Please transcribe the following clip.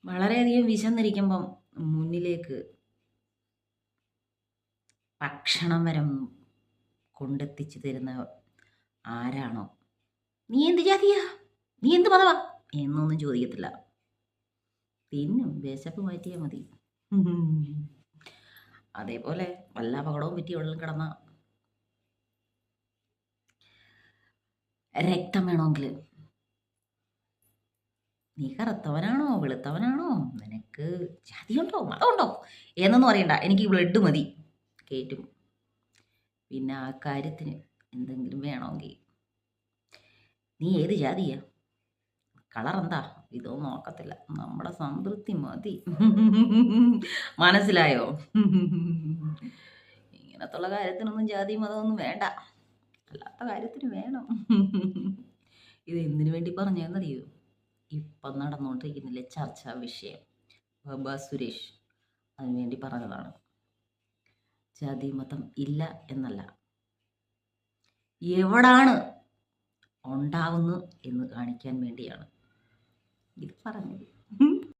വളരെയധികം വിശന്നിരിക്കുമ്പം മുന്നിലേക്ക് ഭക്ഷണം വരെ കൊണ്ടെത്തിച്ചു തരുന്ന ആരാണോ, നീ എന്ത് ജാതിയാ, നീ എന്ത് മതവാ എന്നൊന്നും ചോദിക്കത്തില്ല. തിന്നും, വിശപ്പ് മാറ്റിയാൽ മതി. അതേപോലെ വല്ല അപകടവും പറ്റി ഉള്ളിൽ കിടന്ന രക്തം വേണമെങ്കിൽ നീ കറുത്തവനാണോ വെളുത്തവനാണോ, നിനക്ക് ജാതിയുണ്ടോ മതമുണ്ടോ എന്നൊന്നും അറിയണ്ട, എനിക്ക് ബ്ലഡ് മതി, കേറ്റും. പിന്നെ ആ കാര്യത്തിന് എന്തെങ്കിലും വേണമെങ്കിൽ നീ ഏത് ജാതിയാ, കളർ എന്താ, ഇതൊന്നും നോക്കത്തില്ല, നമ്മുടെ സംതൃപ്തി മതി. മനസ്സിലായോ? ഇങ്ങനത്തുള്ള കാര്യത്തിനൊന്നും ജാതി മതമൊന്നും വേണ്ട, അല്ലാത്ത കാര്യത്തിന് വേണം. ഇത് എന്തിനു വേണ്ടി പറഞ്ഞതെന്നറിയോ? ഇപ്പം നടന്നുകൊണ്ടിരിക്കുന്നില്ലേ ചർച്ചാ വിഷയം, ബാബ സുരേഷ്, അതിനുവേണ്ടി പറഞ്ഞതാണ്. ജാതി മതം ഇല്ല എന്നല്ല, എവിടാണ് ഉണ്ടാവുന്നു എന്ന് കാണിക്കാൻ വേണ്ടിയാണ് ഇത് പറഞ്ഞത്.